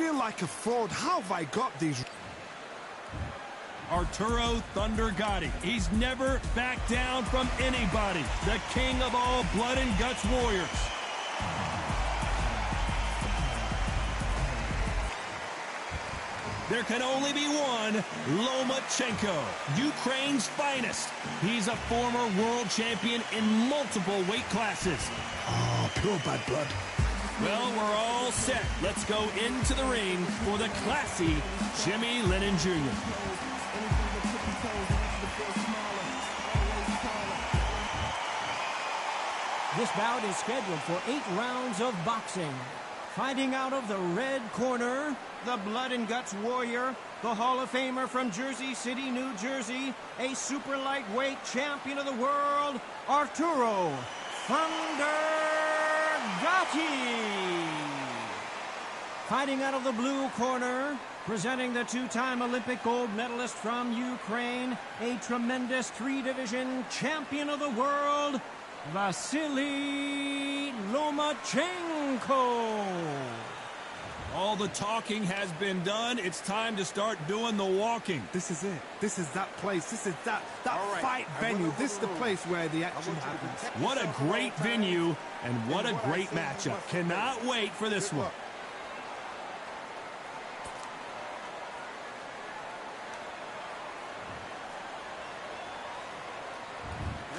feel like a fraud. How have I got these? Arturo Thunder Gotti. He's never backed down from anybody. The king of all blood and guts warriors. There can only be one, Lomachenko, Ukraine's finest. He's a former world champion in multiple weight classes. Oh, pure bad blood. Well, we're all set. Let's go into the ring for the classy Jimmy Lennon Jr. This bout is scheduled for 8 rounds of boxing. Fighting out of the red corner, the blood and guts warrior, the Hall of Famer from Jersey City, New Jersey, a super lightweight champion of the world, Arturo Thunder Gotti. Fighting out of the blue corner, presenting the 2-time Olympic gold medalist from Ukraine, a tremendous 3-division champion of the world, Vasily Lomachenko. All the talking has been done. It's time to start doing the walking. This is it. This is that place. This is that fight venue. This is the place where the action happens. What a great venue and what a great matchup. Cannot wait for this one.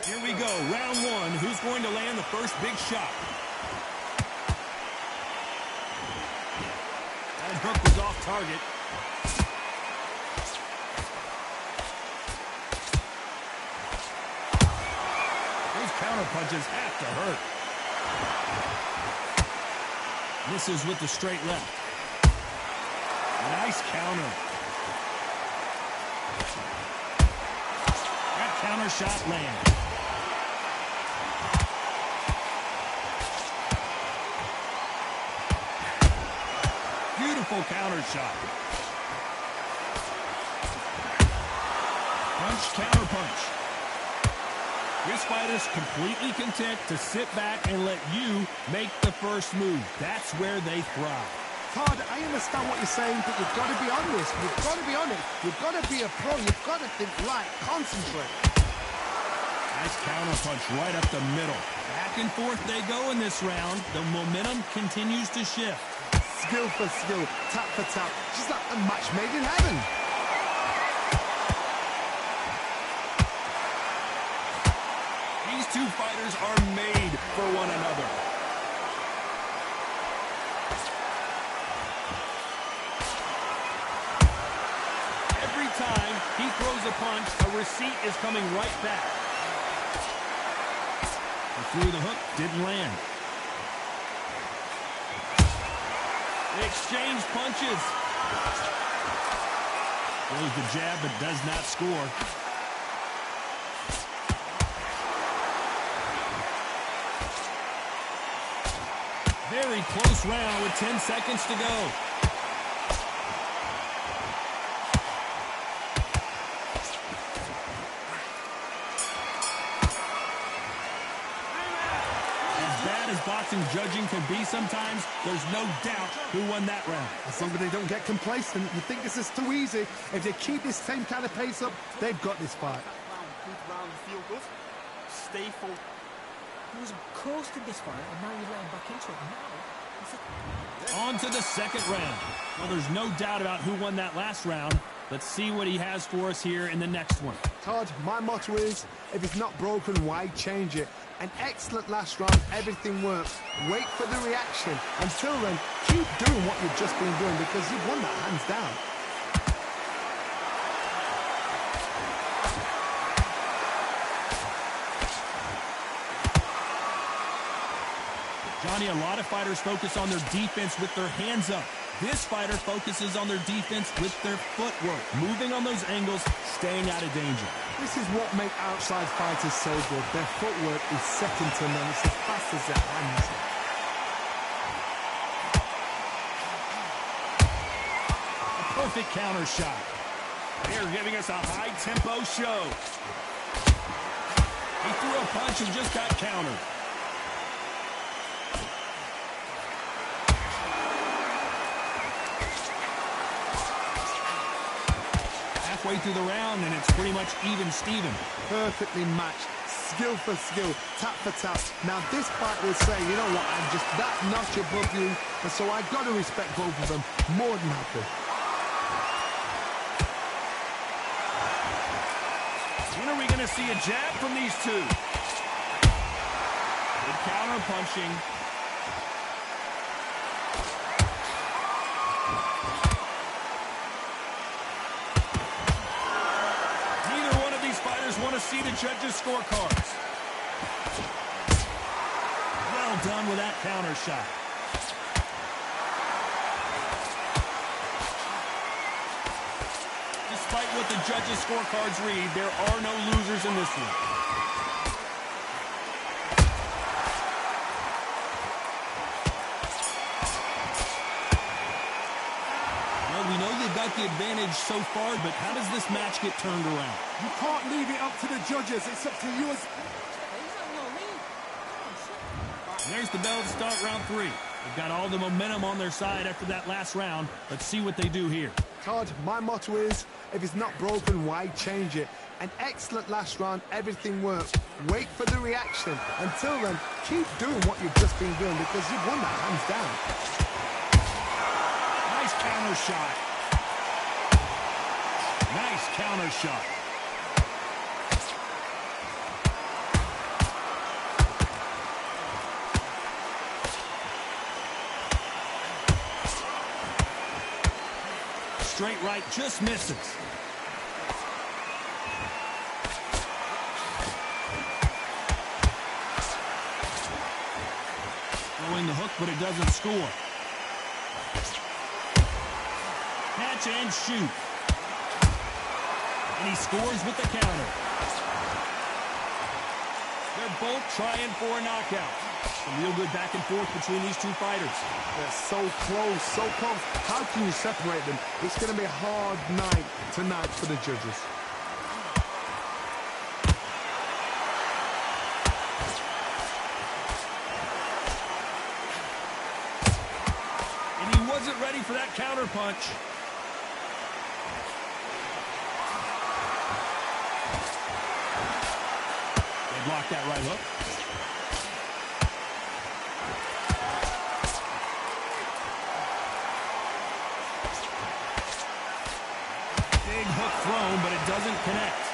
Here we go, round 1. Who's going to land the first big shot? That hook was off target. Those counter punches have to hurt. Misses with the straight left. Nice counter. That counter shot lands. Beautiful counter shot. Punch, counter punch. This fighter's completely content to sit back and let you make the first move. That's where they thrive. Todd, I understand what you're saying, but you've got to be honest. You've got to be honest. You've got to be a pro. You've got to think right. Concentrate. Nice counter punch right up the middle. Back and forth they go in this round. The momentum continues to shift. Skill for skill, tap for tap, just like a match made in heaven. These two fighters are made for one another. Every time he throws a punch, a receipt is coming right back. He threw the hook, didn't land. They exchange punches. Throws the jab, but does not score. Very close round with 10 seconds to go. Boxing judging can be sometimes, there's no doubt who won that round. As long as they don't get complacent, you think this is too easy. If they keep this same kind of pace up, they've got this fight. Feel good. Stay full. He was close to this fight, and now you're letting back into it. On to the second round. Well, there's no doubt about who won that last round. Let's see what he has for us here in the next one. Todd, my motto is, if it's not broken, why change it? An excellent last round, everything works. Wait for the reaction. Until then, keep doing what you've just been doing because you've won that hands down. Johnny, a lot of fighters focus on their defense with their hands up. This fighter focuses on their defense with their footwork, moving on those angles, staying out of danger. This is what makes outside fighters so good. Their footwork is second to none. It's as fast as their hands. A perfect counter shot. They're giving us a high-tempo show. He threw a punch and just got countered. halfway through the round, and it's pretty much even Steven. Perfectly matched. Skill for skill, tap for tap. Now this fight will say, you know what, I'm just that notch above you, and so I got to respect both of them. More than happy. When are we going to see a jab from these two? Good counter punching. Want to see the judges' scorecards. Well done with that counter shot. Despite what the judges' scorecards read, there are no losers in this one. We know you've got the advantage so far, but how does this match get turned around? You can't leave it up to the judges. It's up to you. And there's the bell to start round 3. They've got all the momentum on their side after that last round. Let's see what they do here. Todd, my motto is, if it's not broken, why change it? An excellent last round, everything works. Wait for the reaction. Until then, keep doing what you've just been doing because you've won that hands down. Nice counter shot. Nice counter shot. Straight right just misses. Throwing the hook, but it doesn't score. Catch and shoot. And he scores with the counter. They're both trying for a knockout. Some real good back and forth between these two fighters. They're so close, so close. How can you separate them? It's going to be a hard night tonight for the judges. And he wasn't ready for that counter punch. Block that right hook. Big hook thrown, but it doesn't connect.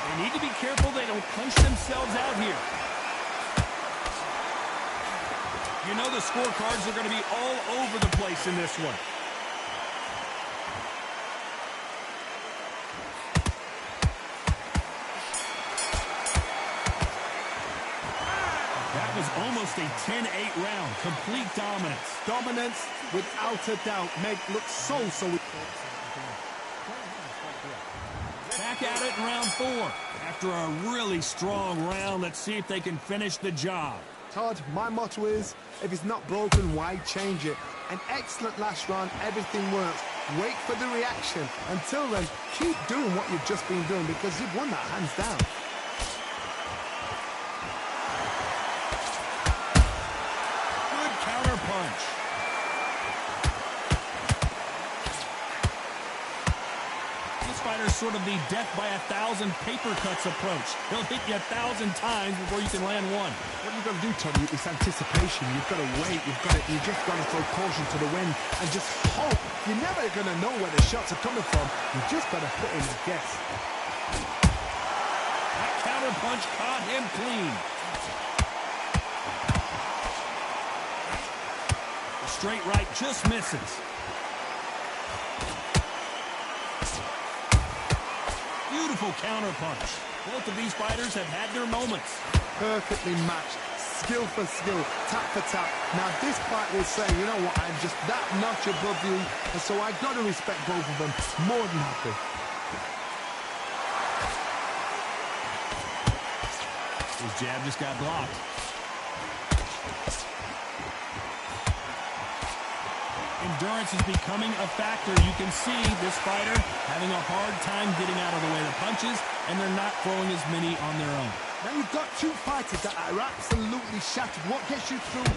They need to be careful they don't punch themselves out here. You know the scorecards are going to be all over the place in this one. Almost a 10-8 round. Complete dominance. Dominance, without a doubt, make look so. Back at it in round 4. After a really strong round, let's see if they can finish the job. Todd, my motto is, if it's not broken, why change it? An excellent last round, everything works. Wait for the reaction. Until then, keep doing what you've just been doing because you've won that hands down. Punch. This fighter's sort of the death by 1,000 paper cuts approach. He'll hit you 1,000 times before you can land one. What you've got to do, Tony, is anticipation. You've got to wait. You just got to throw caution to the wind and just hope. You're never going to know where the shots are coming from. You just got to put in a guess. That counter punch caught him clean. Straight right just misses. Beautiful counter punch. Both of these fighters have had their moments. Perfectly matched. Skill for skill. Tap for tap. Now this fight will say, you know what, I'm just that notch above you. And so I got to respect both of them. More than happy. His jab just got blocked. Endurance is becoming a factor. You can see this fighter having a hard time getting out of the way of the punches, and they're not throwing as many on their own. Now you've got two fighters that are absolutely shattered. What gets you through?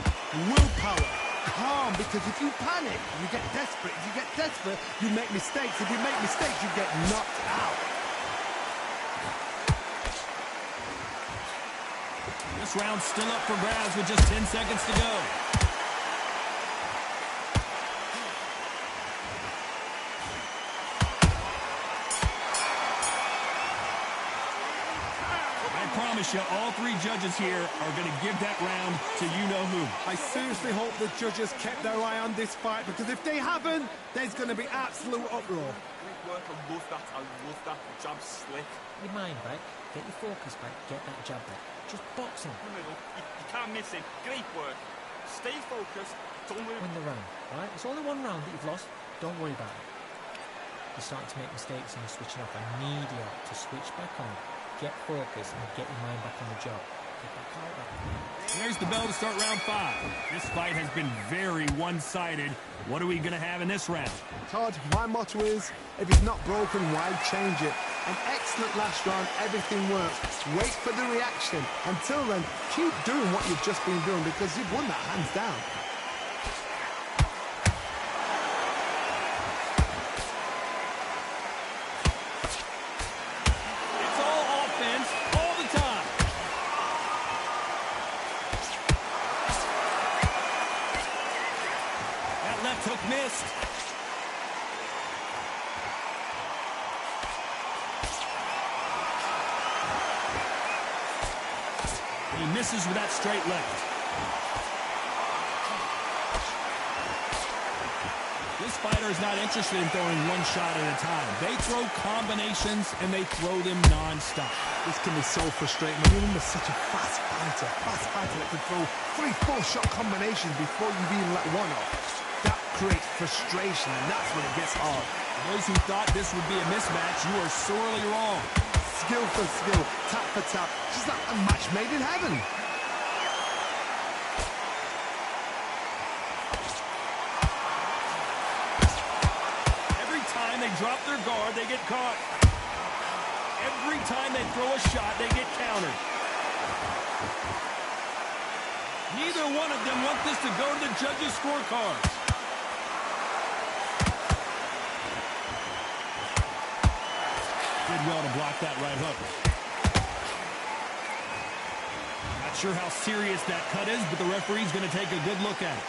Willpower. calm, because if you panic, you get desperate. If you get desperate, you make mistakes. If you make mistakes, you get knocked out. This round's still up for grabs with just 10 seconds to go. I promise you, all three judges here are going to give that round to you-know-who. I seriously hope the judges kept their eye on this fight, because if they haven't, there's going to be absolute uproar. Great work, I love that, the jab's slick. Your mind back, get your focus back, get that jab back. Just box him. In the middle, you can't miss it, great work. Stay focused, don't worry. Win the round, right? It's only one round that you've lost, don't worry about it. You're starting to make mistakes and you're switching off. I need you to switch back on, get focused and get your mind back on the job. Get back out there. There's the bell to start round 5. This fight has been very one-sided. What are we going to have in this round? Todd, my motto is, if it's not broken, why change it? An excellent last round, everything works. Wait for the reaction. Until then, keep doing what you've just been doing, because you've won that hands down. It's all offense all the time. That left hook missed. He misses with that straight left. This fighter is not interested in throwing one shot at a time. They throw combinations, and they throw them non-stop. This can be so frustrating. I mean, he's such a fast fighter that can throw 3-4 shot combinations before you've even let one off. That creates frustration, and that's when it gets hard. Those who thought this would be a mismatch, you are sorely wrong. Skill for skill, tap for tap, just like a match made in heaven. Every time they drop their guard, they get caught. Every time they throw a shot, they get countered. Neither one of them want this to go to the judges' scorecards. Did well to block that right hook. Not sure how serious that cut is, but the referee's going to take a good look at it.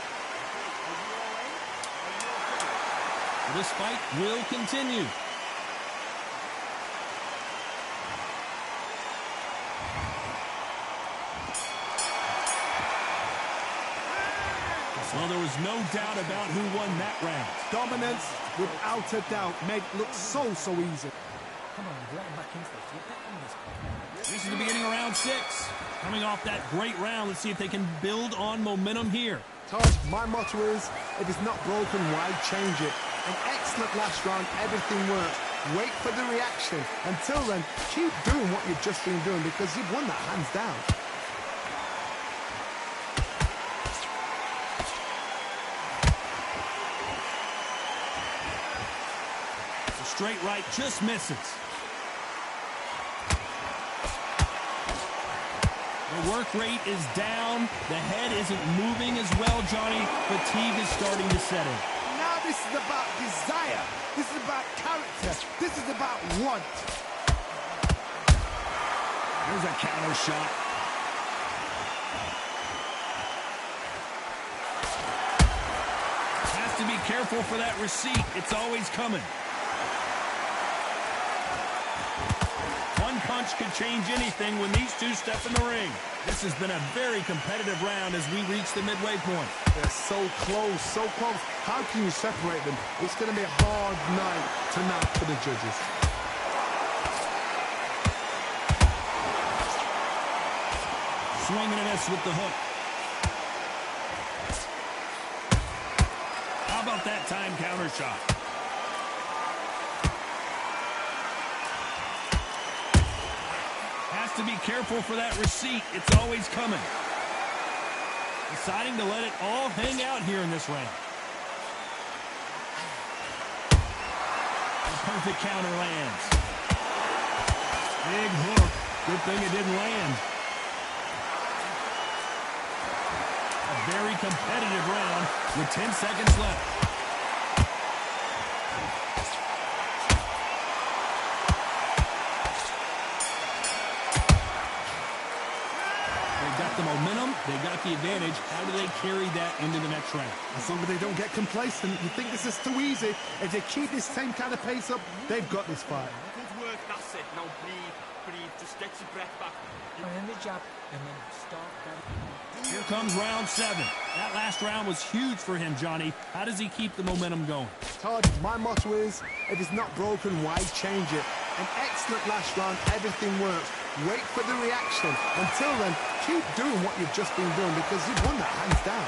This fight will continue. Well, there was no doubt about who won that round. Dominance, without a doubt, made it look so easy. Come on, you've let him back into this. Get back in this. This is the beginning of round 6. Coming off that great round, let's see if they can build on momentum here. Todd, my motto is, if it's not broken, why change it? An excellent last round, everything works. Wait for the reaction. Until then, keep doing what you've just been doing, because you've won that hands down. The straight right just misses. The work rate is down. The head isn't moving as well, Johnny. Fatigue is starting to set in. Now this is about desire. This is about character. This is about want. There's a counter shot. Has to be careful for that receipt. It's always coming. One punch could change anything when these two step in the ring. This has been a very competitive round as we reach the midway point. They're so close, so close. How can you separate them? It's going to be a hard night tonight for the judges. Swing and a miss with the hook. How about that time counter shot? Has to be careful for that receipt. It's always coming. Deciding to let it all hang out here in this round. The perfect counter lands. Big hook. Good thing it didn't land. A very competitive round. with 10 seconds left. The momentum, they got the advantage. How do they carry that into the next round? As long as they don't get complacent, you think this is too easy. If they keep this same kind of pace up, they've got this fight. Good work, that's it. Now breathe, just get your breath back. Land the jab and then start that. Here comes round 7. That last round was huge for him, Johnny. How does he keep the momentum going? Todd, my motto is, if it's not broken, why change it? An excellent last round, everything works. Wait for the reaction. Until then, keep doing what you've just been doing because you've won that hands down.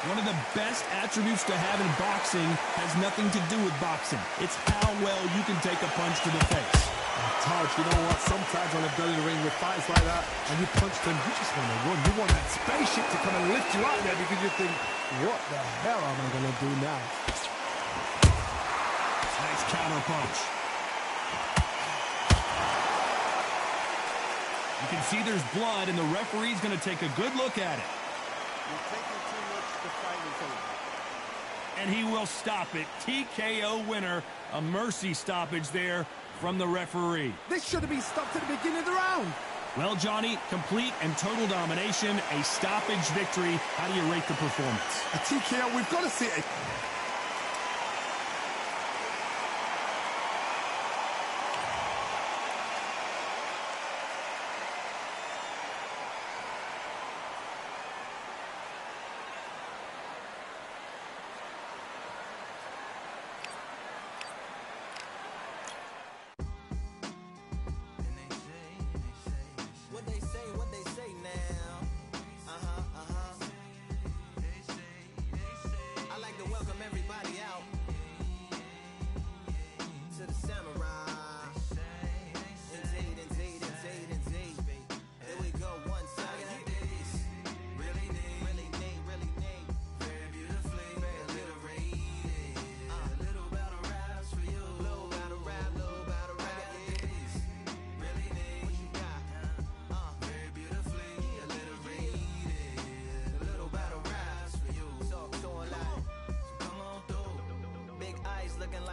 One of the best attributes to have in boxing has nothing to do with boxing. It's how well you can take a punch to the face. Todd, you know what? Sometimes when I've done in the ring with fights like that, and you punch them, you just want to run. You want that spaceship to come and lift you out there because you think, what the hell am I going to do now? Nice counter punch. You can see there's blood, and the referee's going to take a good look at it. You're taking too much to fight until. And he will stop it. TKO winner. A mercy stoppage there from the referee. This should have been stopped at the beginning of the round. Well, Johnny, complete and total domination, a stoppage victory. How do you rate the performance? A TKO, we've got to see it.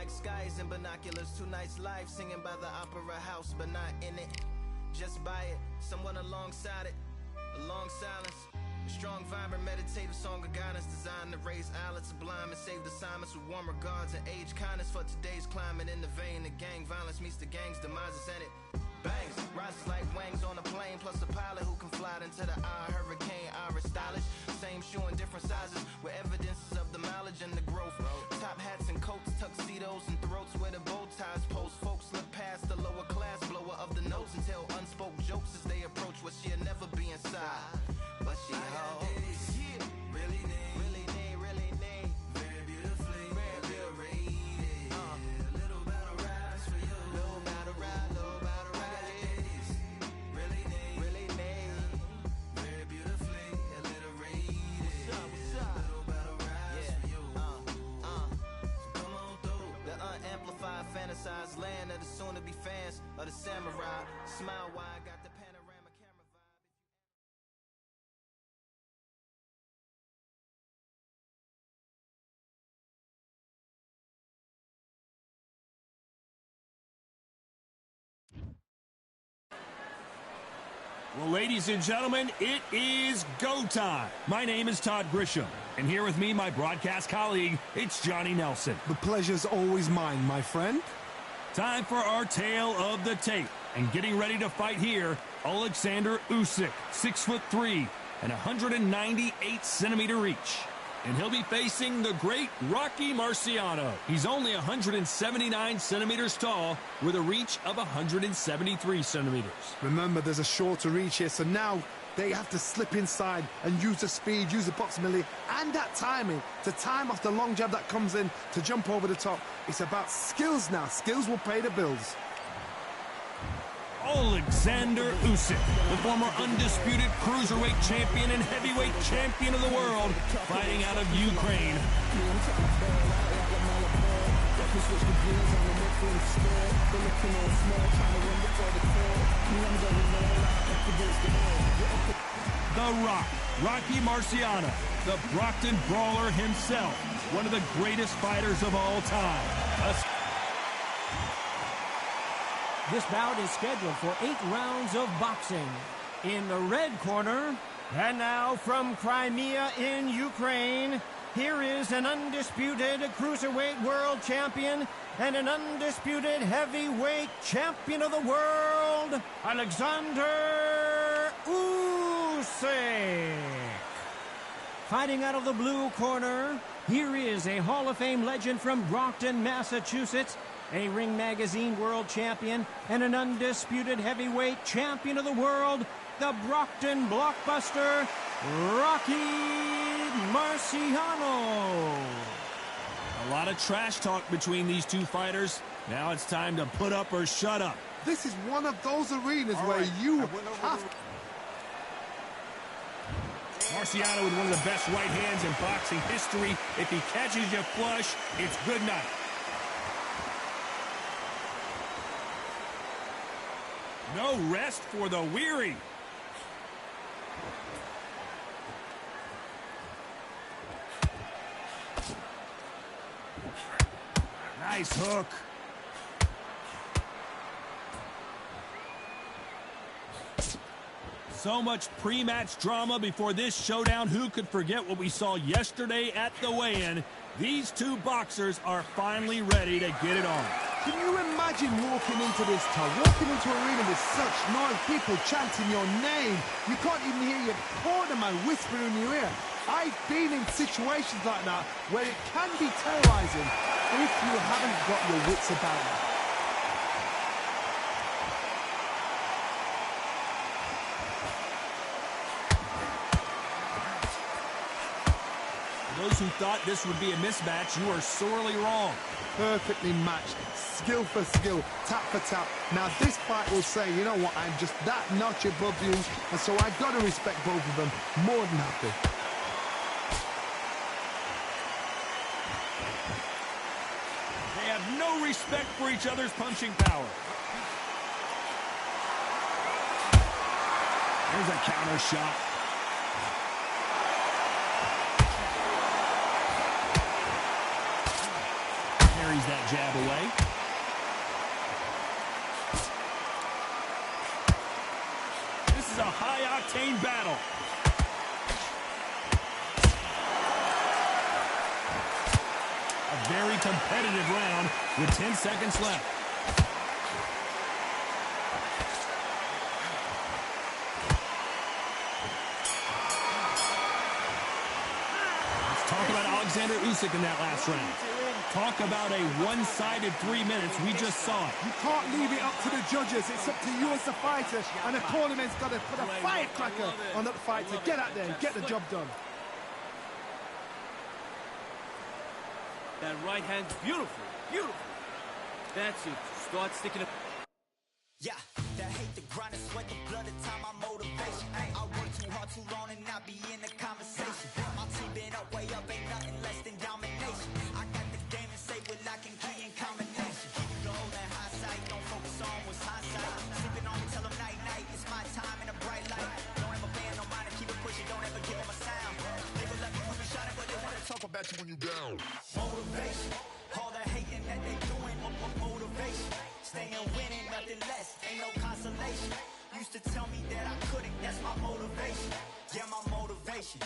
Skies and binoculars, 2 nights live singing by the opera house, but not in it. Just by it, someone alongside it, a long silence. A strong, vibrant, meditative song of guidance designed to raise eyelids sublime and save assignments with warm regards and age kindness for today's climate. In the vein of gang violence meets the gang's demises, and it bangs, rises like wings on a plane, plus a pilot who can fly into the eye. Hurricane, Irish stylish, same shoe in different sizes with evidences of the mileage and the growth. Top hats and coats, tuxedos and throats where the bow ties post. Folks look past the lower class blower of the notes and tell unspoke jokes as they approach what she'll never be inside. But she holds, yeah, really need, very beautifully, very rated. A little battle rise for you, little battle ride, really need, very beautifully, a little rated. What's up? Little battle rise for you. So come on through the unamplified, fantasized land of the soon-to-be fans of the samurai. Smile wide, got the panorama camera vibe. Well, ladies and gentlemen, it is go time. My name is Todd Grisham, and here with me, my broadcast colleague, it's Johnny Nelson. The pleasure's always mine, my friend. Time for our tale of the tape. And getting ready to fight here, Alexander Usyk, 6'3" and 198-centimeter reach. And he'll be facing the great Rocky Marciano. He's only 179 centimeters tall with a reach of 173 centimeters. Remember, there's a shorter reach here, so now they have to slip inside and use the speed, use the proximity, and that timing to time off the long jab that comes in to jump over the top. It's about skills now. Skills will pay the bills. Alexander Usyk, the former undisputed cruiserweight champion and heavyweight champion of the world, fighting out of Ukraine. The Rock, Rocky Marciano, the Brockton Brawler himself, one of the greatest fighters of all time. This bout is scheduled for 8 rounds of boxing. In the red corner, and now from Crimea in Ukraine, here is an undisputed cruiserweight world champion and an undisputed heavyweight champion of the world, Alexander Usyk. Fighting out of the blue corner, here is a Hall of Fame legend from Brockton, Massachusetts, a Ring Magazine world champion and an undisputed heavyweight champion of the world, the Brockton blockbuster, Rocky Marciano. A lot of trash talk between these two fighters. Now it's time to put up or shut up. This is one of those arenas where you have to... Marciano with one of the best right hands in boxing history. If he catches you flush, it's good night. No rest for the weary. Nice hook. So much pre-match drama before this showdown. Who could forget what we saw yesterday at the weigh-in? These two boxers are finally ready to get it on. Can you imagine walking into this town, walking into an arena with such noise, people chanting your name? You can't even hear your cornerman whispering in your ear. I've been in situations like that where it can be terrorizing if you haven't got your wits about you. Those who thought this would be a mismatch, you are sorely wrong. Perfectly matched, skill for skill, tap for tap. Now this fight will say, you know what, I'm just that notch above you, and so I've got to respect both of them more than happy. They have no respect for each other's punching power. There's a counter shot. Carries that jab away. This is a high-octane battle. A very competitive round with 10 seconds left. Let's talk about Alexander Usyk in that last round. Talk about a one-sided 3 minutes. We just saw it. You can't leave it up to the judges. It's up to you as the fighter, and the tournament's got to put a firecracker on that fight to get out there and get the job done. That right hand's beautiful, beautiful. That's it. Start sticking it. Yeah, that hate the grind and sweat the blood, the time my motivation. I work too hard too long and not be in the conversation. My team been up, way up, ain't nothing less than domination. I got the game and say with lock and key in combination. Keep it gold and high sight, don't focus on what's hindsight. Sleeping on me, tell them night night, it's my time in a bright light. Don't ever band no mind and keep it pushing, don't ever give them a sound. They will let me put me shining, but they wanna talk about you when you down. Motivation, all that hating that they doing, motivation. Staying winning, nothing less, ain't no consolation. Used to tell me that I couldn't, that's my motivation. Yeah, my motivation,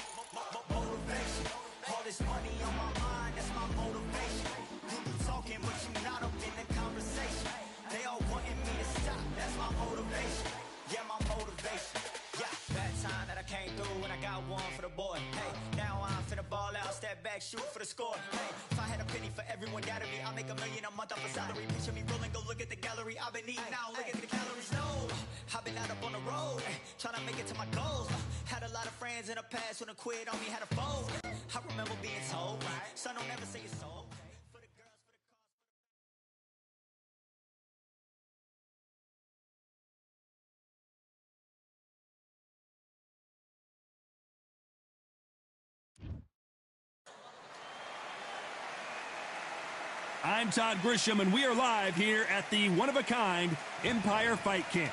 motivation. All this money on my mind, that's my motivation. You be talking, but you not up in the conversation. They all wanting me to stop, that's my motivation. Yeah, my motivation. Yeah, bad time that I came through and I got one for the boy. Hey, now I'm finna ball out, step back, shoot for the score. Hey, if I had a penny for everyone doubted me, I'll make $1 million a month off a salary. Picture me rolling, go look at the gallery. I've been eating now, look at the calories. No, I've been out up on the road, trying to make it to my goals. Had a lot of friends in the past when I quit on me, had a fold. I remember being told, son, don't ever say it's sold. I'm Todd Grisham, and we are live here at the one-of-a-kind Empire Fight Camp.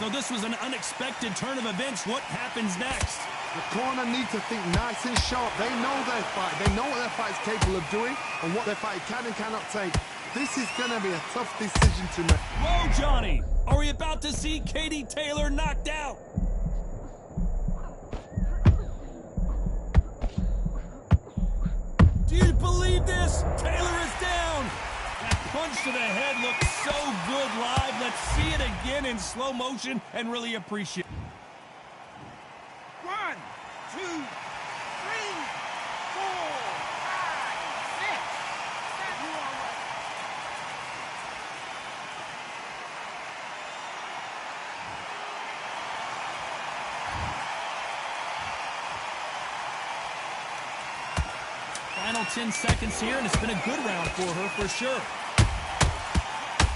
So this was an unexpected turn of events. What happens next? The corner need to think nice and sharp. They know their fight. They know what their fight's capable of doing and what their fight can and cannot take. This is going to be a tough decision to make. Whoa, Johnny! Are we about to see Katie Taylor knocked out? Do you believe this? Taylor is down! That punch to the head looks so good live. Let's see it again in slow motion and really appreciate it. 1, 2, 3, 4, 5, 6, 7. You all right? Final 10 seconds here, and it's been a good round for her for sure.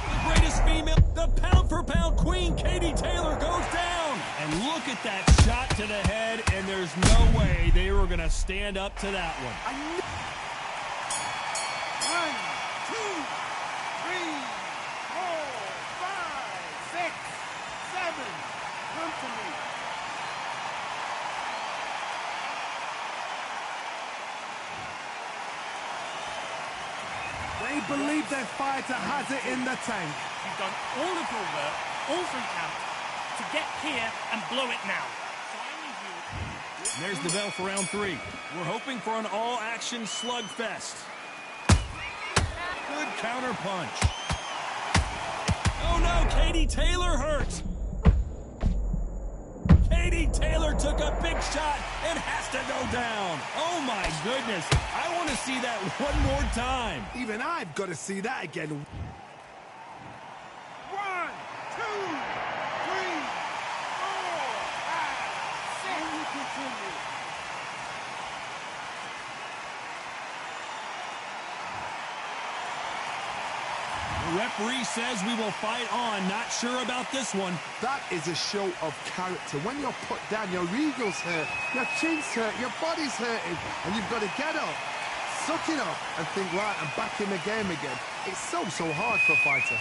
The greatest female, the pound-for-pound queen, Katie Taylor, goes down. And look at that shot to the head, and there's no way they were going to stand up to that one. 1, 2, 3, 4, 5, 6, 7. Come to me. They believe their fighter has it in the tank. You've done all of your work, all from camp, to get here and blow it now. So I need you. And there's the bell for round 3. We're hoping for an all-action slugfest. Good counter punch. Oh no, Katie Taylor hurt. Katie Taylor took a big shot and has to go down. Oh my goodness. I want to see that one more time. Even I've got to see that again. 1, 2, 3, 4, 5, 6. And you continue. The referee says we will fight on. Not sure about this one. That is a show of character. When you're put down, your ego's hurt, your chin's hurt, your body's hurting, and you've got to get up, suck it up, and think, right, I'm back in the game again. It's so hard for a fighter.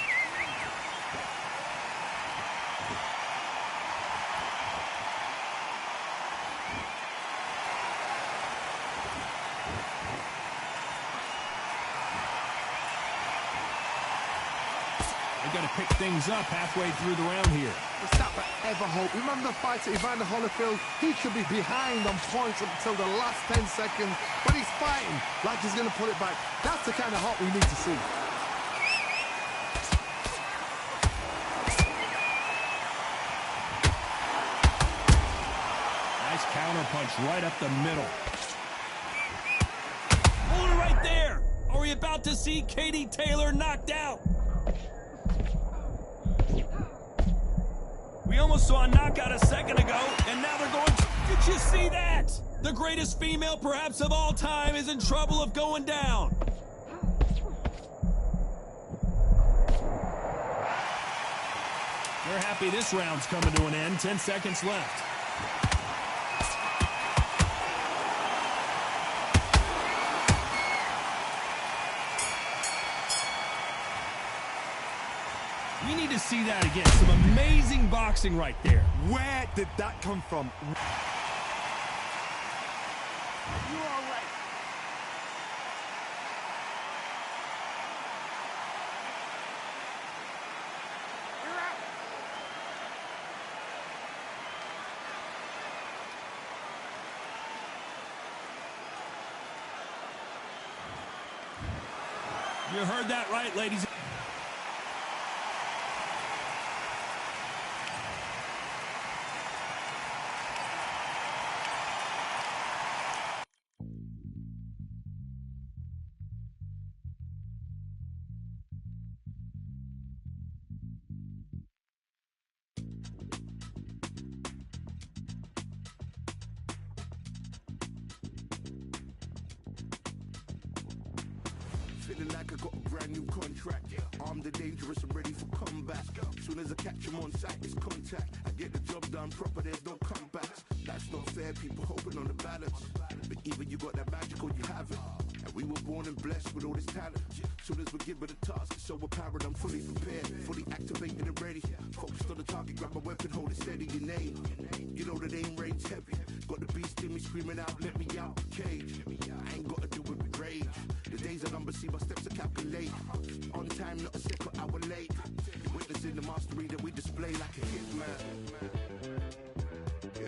Got to pick things up halfway through the round here. It's that forever hope. Remember the fighter Evander Holyfield? He could be behind on points up until the last 10 seconds, but he's fighting like he's going to pull it back. That's the kind of hope we need to see. Nice counter punch right up the middle. Hold it right there. Are we about to see Katie Taylor knocked out? We almost saw a knockout a second ago, and now they're going... Did you see that? The greatest female, perhaps of all time, is in trouble of going down. They're happy this round's coming to an end. 10 seconds left. We need to see that again. Some amazing boxing right there. Where did that come from? You all right? You're out. You heard that right, ladies. Feeling like I got a brand new contract. Armed and dangerous, I'm ready for comeback. Soon as I catch him on sight, it's contact. I get the job done proper, there's no comebacks. That's not fair, people hoping on the balance. But either you got that magic or you haven't. And we were born and blessed with all this talent. Soon as we give it a task, it's so apparent I'm fully prepared, fully activated and ready. Focused on the target, grab my weapon, hold it steady, your name. You know that aim range heavy. Got the beast in me screaming out, let me out the cage. I ain't gotta do it with rage. The days are numbered, see my steps are calculate. On time, not a second hour late. Witnessing the mastery that we display like a hitman. Yeah.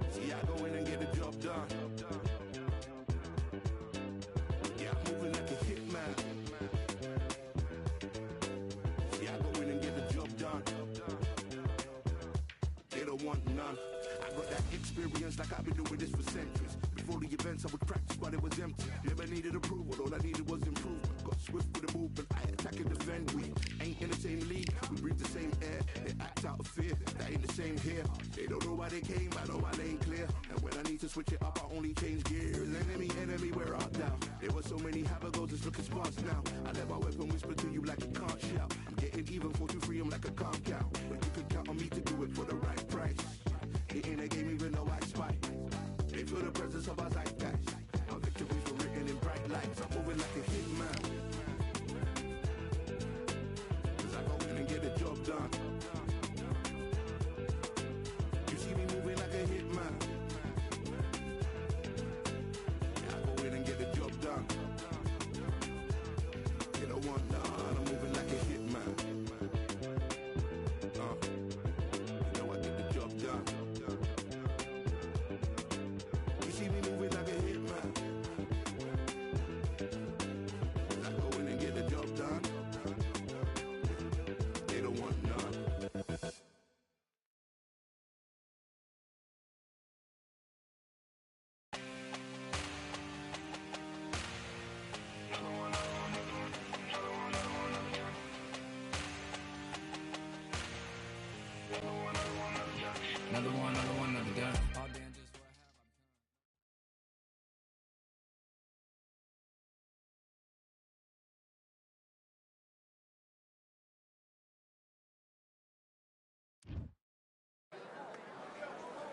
See, I go in and get the job done. Yeah, I'm moving like a hitman. See, I go in and get the job done. They don't want none. I got that experience like I've been doing this for centuries. Before the events I would practice but it was empty. Never needed approval, all I needed was improvement. Got swift with the movement, I attack and defend. We ain't in the same league, we breathe the same air. They act out of fear, that ain't the same here. They don't know why they came, I know my lane clear. And when I need to switch it up, I only change gears. Enemy, where art thou? There were so many habagos, it's looking sparse now. I let my weapon whisper to you like you can't shout. I'm getting even 4-2-3, I'm like a calm count. But you can count on me to do it for the right price. It ain't a game even though I spite. They feel the presence of our zeitgeist. Our victories were written in bright lights. I'm moving like a hitman. Cause I go in and get the job done. You see me moving like a hitman. Yeah, I go in and get the job done. They don't want none. I'm moving like a hitman. You know I get the job done. You see me moving like a hitman. I go in and get the job done. They don't want none. Another one, another gun.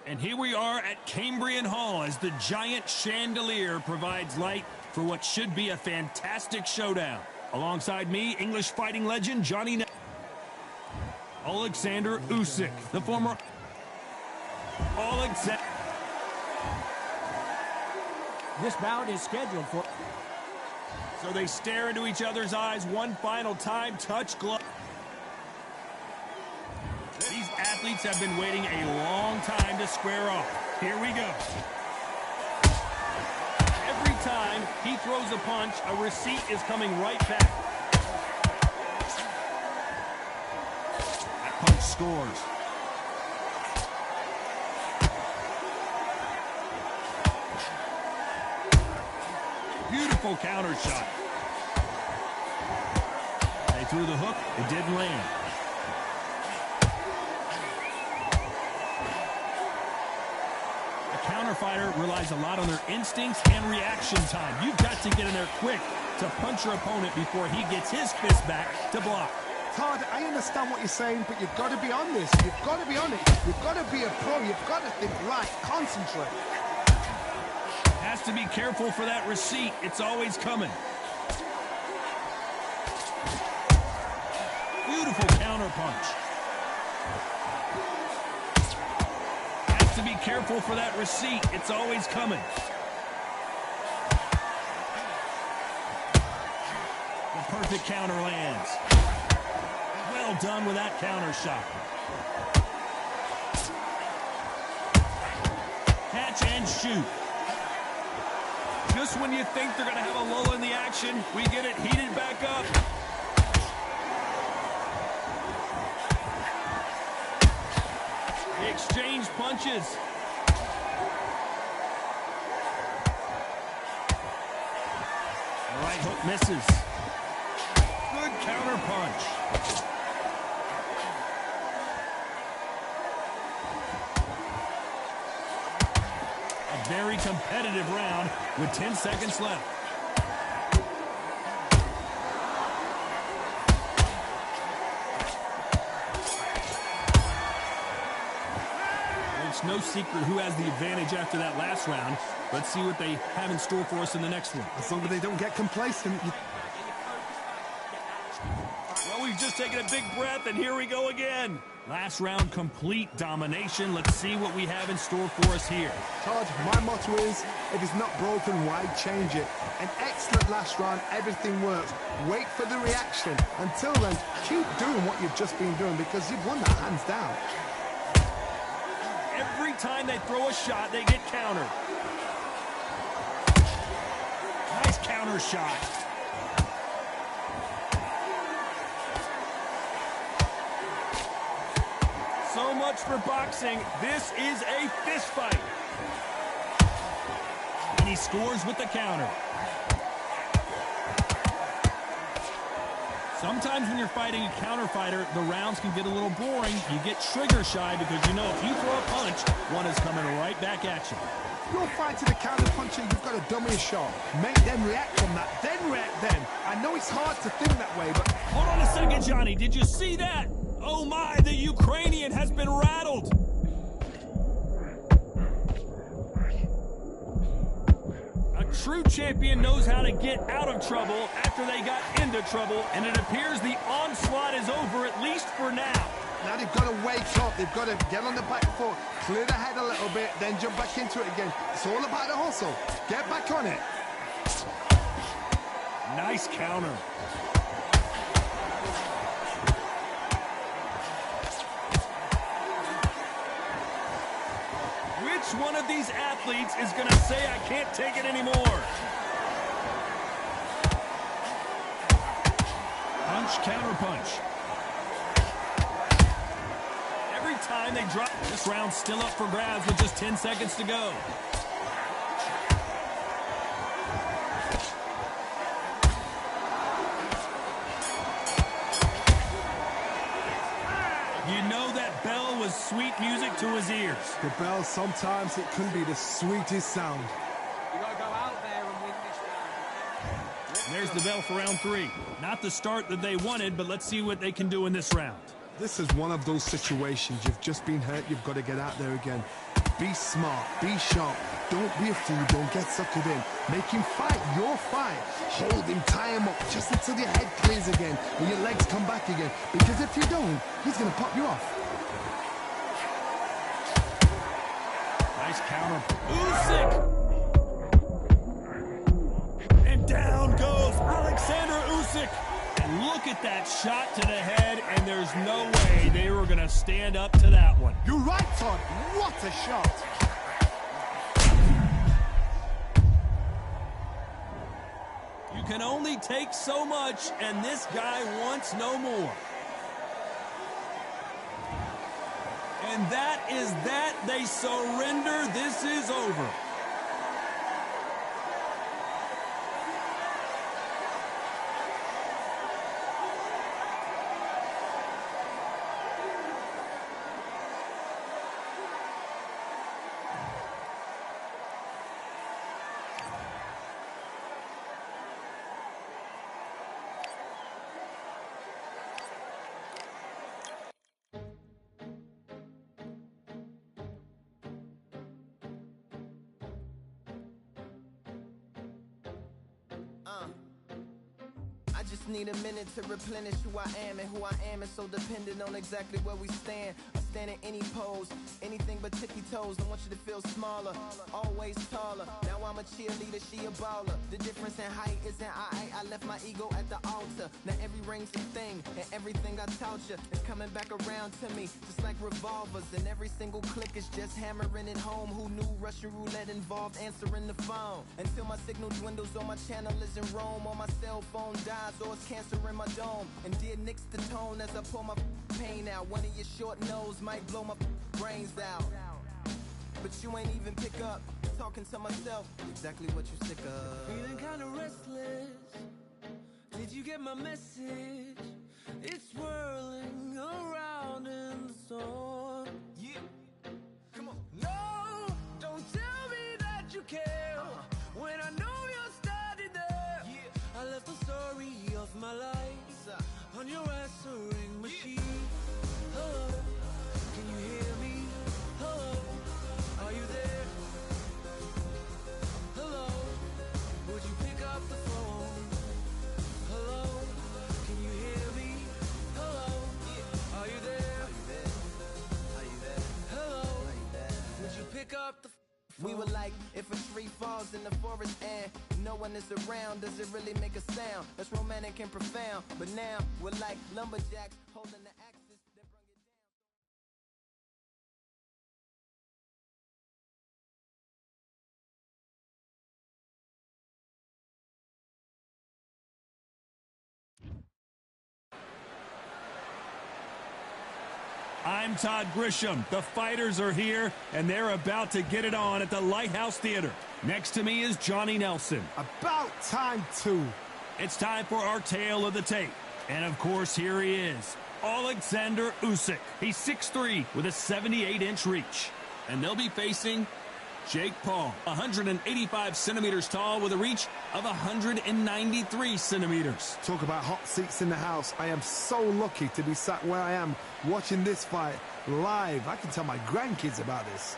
And here we are at Cambrian Hall as the giant chandelier provides light for what should be a fantastic showdown. Alongside me, English fighting legend Johnny Alexander Usyk, the former Alexander. This bout is scheduled for... So they stare into each other's eyes one final time, touch glove. These athletes have been waiting a long time to square off. Here we go. Every time he throws a punch, a receipt is coming right back. That punch scores. Beautiful counter shot. They threw the hook, it didn't land. Counter fighter relies a lot on their instincts and reaction time. You've got to get in there quick to punch your opponent before he gets his fist back to block. Todd, I understand what you're saying, but you've got to be on this. You've got to be on it. You've got to be a pro. You've got to think right. Concentrate. Has to be careful for that receipt. It's always coming. Beautiful counter punch. To be careful for that receipt. It's always coming. The perfect counter lands. Well done with that counter shot. Catch and shoot. Just when you think they're going to have a lull in the action, we get it heated back up. Exchange punches. The right hook misses. Good counter punch. A very competitive round with 10 seconds left. No secret who has the advantage after that last round. Let's see what they have in store for us in the next one. As long as they don't get complacent. he's just taking a big breath, and here we go again. Last round, complete domination. Let's see what we have in store for us here. Todd, my motto is, if it's not broken, why change it? An excellent last round, everything works. Wait for the reaction. Until then, keep doing what you've just been doing because you've won that hands down. Every time they throw a shot, they get countered. Nice counter shot. So much for boxing. This is a fist fight. And he scores with the counter. Sometimes when you're fighting a counter fighter, the rounds can get a little boring. You get trigger shy because you know if you throw a punch, one is coming right back at you. You're fighting a counter puncher, you've got to dummy a shot. Make them react from that, then react then. I know it's hard to think that way, but... Hold on a second, Johnny. Did you see that? Oh my, the Ukrainian has been rattled. A true champion knows how to get out of trouble after they got into trouble, and it appears the onslaught is over, at least for now. Now they've got to wake up, they've got to get on the back foot, clear the head a little bit, then jump back into it again. It's all about the hustle. Get back on it. Nice counter. Which one of these athletes is going to say, I can't take it anymore? Punch, counter punch. Every time they drop, this round's still up for grabs with just 10 seconds to go. You know that bell was sweet music to his ears. The bell, sometimes it can be the sweetest sound. You gotta go out there and win this round. There's the bell for round 3. Not the start that they wanted, but let's see what they can do in this round. This is one of those situations. You've just been hurt, you've got to get out there again. Be smart, be sharp. Don't be a fool, don't get suckered in. Make him fight your fight. Hold him, tie him up, just until your head clears again and your legs come back again. Because if you don't, he's going to pop you off. Nice counter. Usyk! And down goes Alexander Usyk. And look at that shot to the head, and there's no way they were going to stand up to that one. You're right, Todd. What a shot. You can only take so much, and this guy wants no more. And that is that. They surrender. This is over. I just need a minute to replenish who I am, and who I am is so dependent on exactly where we stand. I stand in any pose, anything but tippy toes. I want you to feel smaller, always taller. Now I'm a cheerleader, she a baller. The difference in height isn't I left my ego at the altar. Now every ring's a thing, and everything I taught you is coming back around to me, just like revolvers. And every single click is just hammering it home. Who knew Russian roulette involved answering the phone? Until my signal dwindles or my channel is in Rome, or my cell phone dies, or it's cancer in my dome. And dear nicks the tone as I pour my pain out. One of your short nose might blow my brains out, but you ain't even pick up. Talking to myself, exactly what you sick of. Feeling kinda restless. Did you get my message? It's swirling around in the storm. Yeah, come on. No, don't tell me that you care when I know you're standing there. Yeah, I left the story of my life on your answering machine. Hello, can you hear me? Hello, are you there? Hello, would you pick up the phone? Hello, can you hear me? We were like, if a tree falls in the forest and no one is around, does it really make a sound? That's romantic and profound. But now we're like lumberjacks holding the axes that bring it I'm Todd Grisham. The fighters are here, and they're about to get it on at the Lighthouse Theater. Next to me is Johnny Nelson. About time, too. It's time for our tale of the tape. And, of course, here he is, Alexander Usyk. He's 6'3", with a 78-inch reach. And they'll be facing Jake Paul, 185 centimeters tall with a reach of 193 centimeters. Talk about hot seats in the house. I am so lucky to be sat where I am watching this fight live. I can tell my grandkids about this.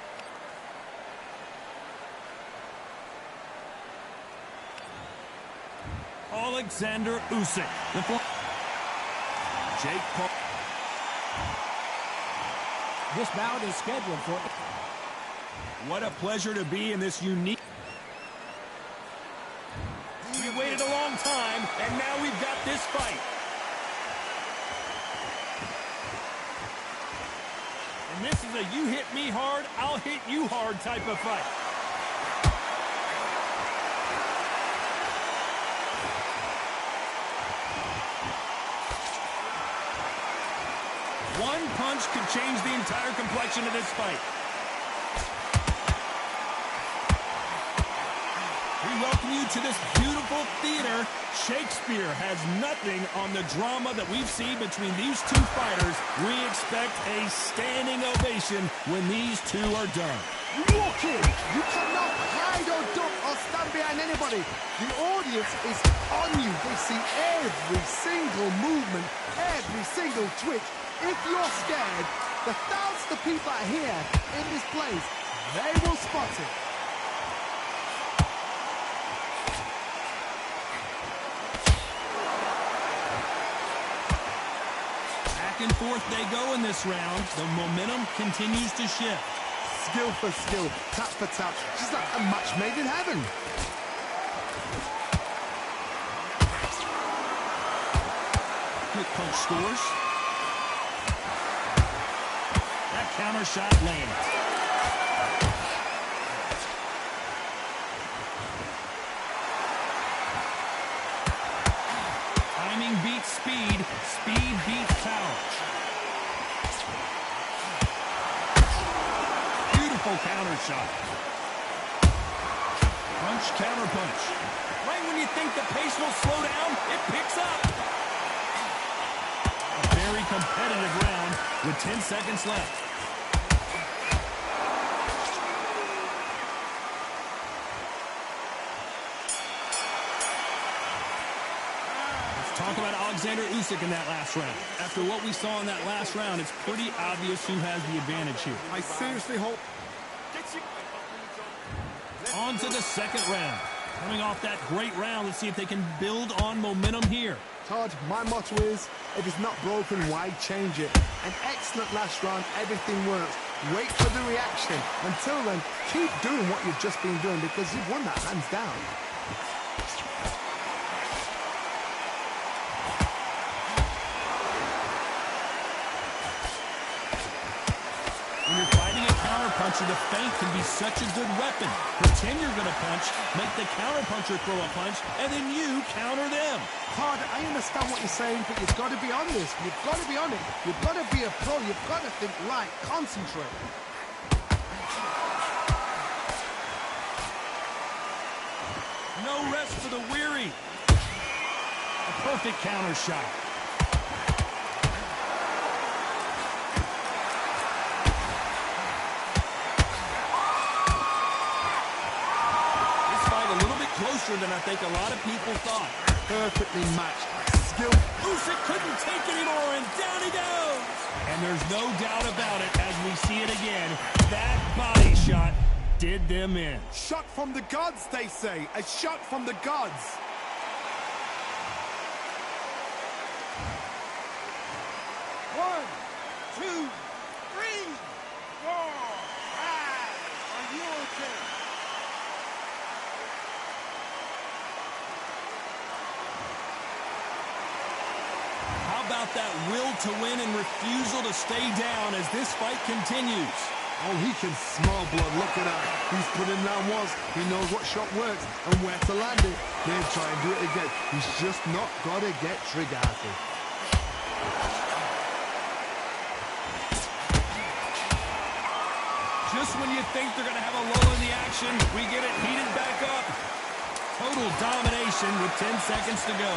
Alexander Usyk. Jake Paul. This bout is scheduled for... What a pleasure to be in this unique... We waited a long time, and now we've got this fight. And this is a you hit me hard, I'll hit you hard type of fight. One punch could change the entire complexion of this fight. We welcome you to this beautiful theater. Shakespeare has nothing on the drama that we've seen between these two fighters. We expect a standing ovation when these two are done. Walk in. You cannot hide or duck or stand behind anybody. The audience is on you. They see every single movement, every single twitch. If you're scared, the thousands of people that are here in this place, they will spot it. Back and forth they go in this round. The momentum continues to shift. Skill for skill, tap for tap, just like a match made in heaven. Quick punch scores. That counter shot lands. Timing beats speed. Speed beats power. Beautiful counter shot. Punch, counter punch. Right when you think the pace will slow down, it picks up. A very competitive round with 10 seconds left. Talk about Alexander Usyk in that last round. After what we saw in that last round, it's pretty obvious who has the advantage here. I seriously hope... On to the second round. Coming off that great round, let's see if they can build on momentum here. Todd, my motto is, if it's not broken, why change it? An excellent last round, everything works. Wait for the reaction. Until then, keep doing what you've just been doing because you've won that hands down. When you're fighting a counterpuncher, the feint can be such a good weapon. Pretend you're going to punch, make the counterpuncher throw a punch, and then you counter them. Todd, I understand what you're saying, but you've got to be on this. You've got to be on it. You've got to be a pro. You've got to think right. Concentrate. No rest for the weary. A perfect counter shot. Closer than I think a lot of people thought. Perfectly matched. Skill. Usyk couldn't take anymore, and down he goes. And there's no doubt about it as we see it again. That body shot did them in. Shot from the gods, they say. A shot from the gods. One, two, three, four, five. Are you okay? about that will to win and refusal to stay down as this fight continues? Oh, he can smell blood. Look at that. He's put in down once. He knows what shot works and where to land it. Then try and do it again. He's just not got to get trigger happy. Just when you think they're going to have a lull in the action, we get it heated back up. Total domination with 10 seconds to go.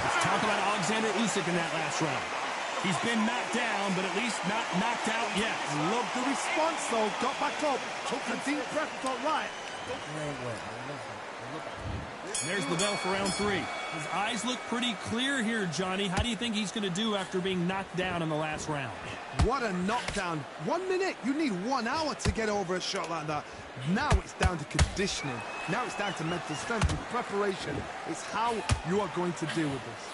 Let's talk about Alexander Usyk in that last round. He's been knocked down, but at least not knocked out yet. I love the response, though. Got back up, took a deep breath, thought, right. And there's the bell for round 3. His eyes look pretty clear here, Johnny. How do you think he's going to do after being knocked down in the last round? What a knockdown. 1 minute. You need 1 hour to get over a shot like that. Now it's down to conditioning. Now it's down to mental strength and preparation. It's how you are going to deal with this.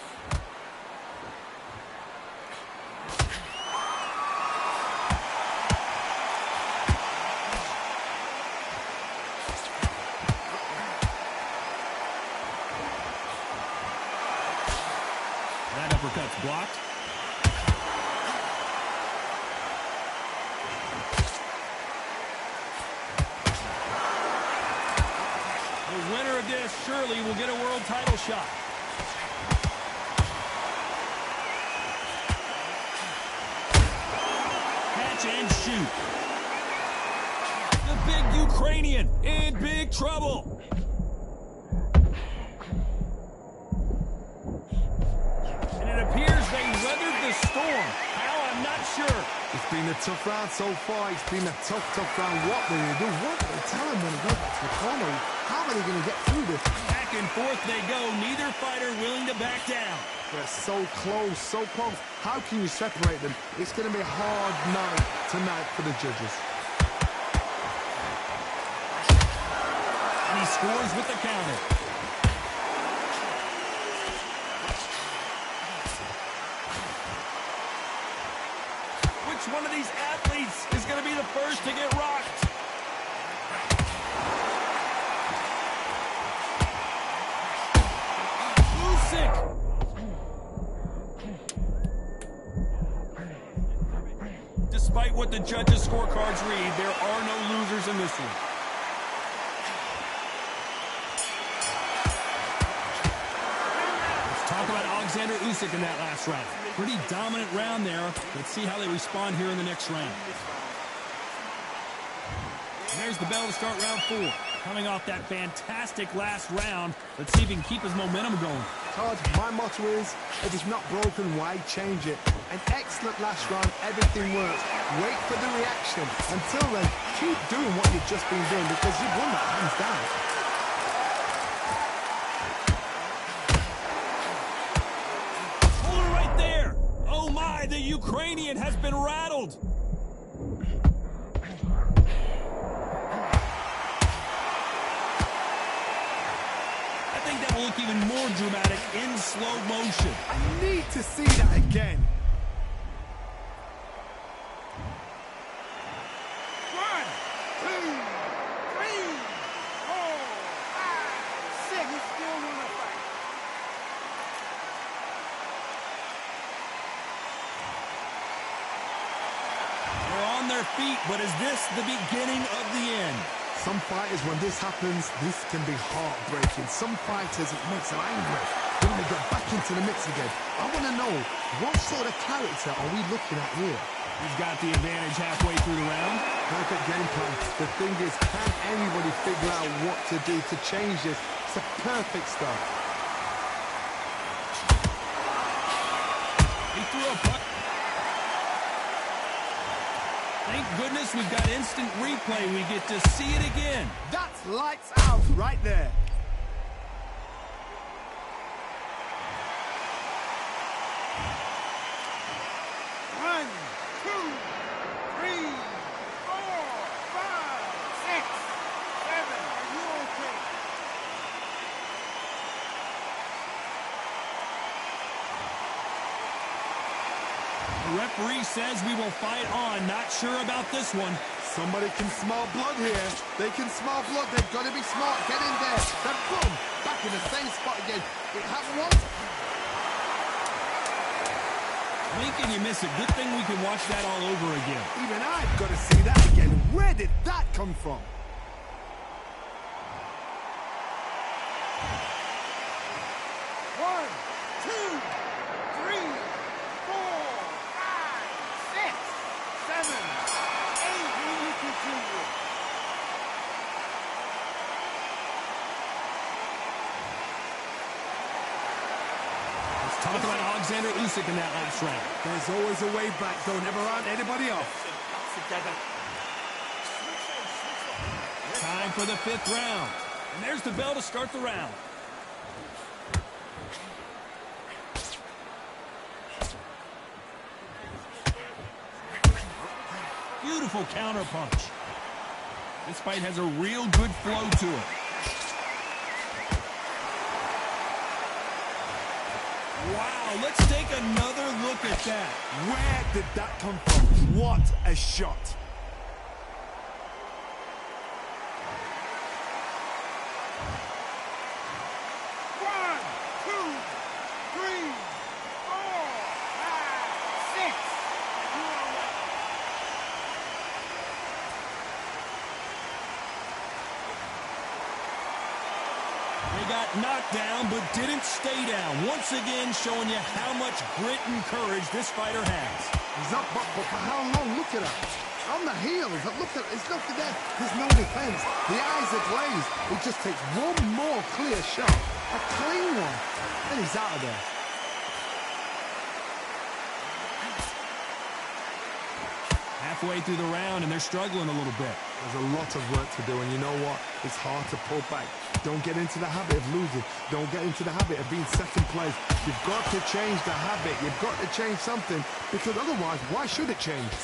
That uppercut's blocked. The winner of this surely will get a world title shot. Catch and shoot. The big Ukrainian in big trouble. Storm. How? I'm not sure. It's been a tough round so far. It's been a tough round. What will they do? What will they tell him when he goes back to the corner? How are they going to get through this? Back and forth they go. Neither fighter willing to back down. They're so close, so close. How can you separate them? It's going to be a hard night tonight for the judges. And he scores with the counter. Which one of these athletes is going to be the first to get rocked? Usyk. Despite what the judges' scorecards read, there are no losers in this one. Let's talk about Alexander Usyk in that last round. Pretty dominant round there. Let's see how they respond here in the next round. And there's the bell to start round 4. Coming off that fantastic last round, let's see if he can keep his momentum going. Todd, my motto is, if it's not broken, why change it? An excellent last round, everything works. Wait for the reaction. Until then, keep doing what you've just been doing because you've won that hands down. The Ukrainian has been rattled. I think that will look even more dramatic in slow motion. I need to see that again. 1, 2, 3, 4, 5, 6. You still want to fight? Their feet, but is this the beginning of the end? Some fighters, when this happens, this can be heartbreaking. Some fighters, it makes them angry. They want to get back into the mix again. I want to know, what sort of character are we looking at here? He's got the advantage halfway through the round. Perfect game plan. The thing is, can anybody figure out what to do to change this? It's a perfect start. He threw a puck. Thank goodness we've got instant replay. We get to see it again. That's lights out right there. One, 2, 3, 4, 5, 6, 7. Are you okay? The referee says we will fight on. Not sure about this one. Somebody can smell blood here. They can smell blood. They've got to be smart. Get in there. Then boom, back in the same spot again. It happened once. Blink and you miss it. Good thing we can watch that all over again. Even I've got to see that again. Where did that come from? One, two, three, 4, 5, 6, 7, 8. We will continue. Let's talk about Alexander Usyk in that last round. There's always a way back. Don't ever round anybody off. Together. Time for the 5th round. And there's the bell to start the round. Beautiful counter punch. This fight has a real good flow to it. Wow, let's take another look at that. Where did that come from? What a shot. One, two, three, 4, 5, 6. You are right. They got knocked down, but didn't stay down. Once again, showing you how much grit and courage this fighter has. He's up, but for how long? Look at that. On the heels. Look at it. It's nothing there. There's no defense. The eyes are glazed. It just takes one more clear shot. A clean one. And he's out of there. Halfway through the round, and they're struggling a little bit. There's a lot of work to do, and you know what? It's hard to pull back. Don't get into the habit of losing. Don't get into the habit of being second place. You've got to change the habit. You've got to change something, because otherwise, why should it change?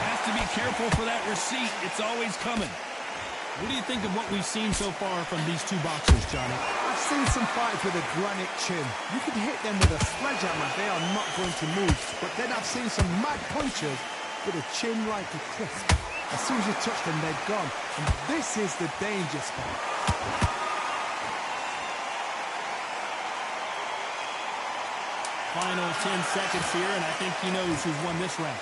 Has to be careful for that receipt. It's always coming. What do you think of what we've seen so far from these two boxers, Johnny? I've seen some fighters with a granite chin. You can hit them with a sledgehammer. They are not going to move. But then I've seen some mad punchers with a chin like a crisp. As soon as you touch them, they're gone. And this is the danger spot. Final 10 seconds here, and I think he knows who's won this round.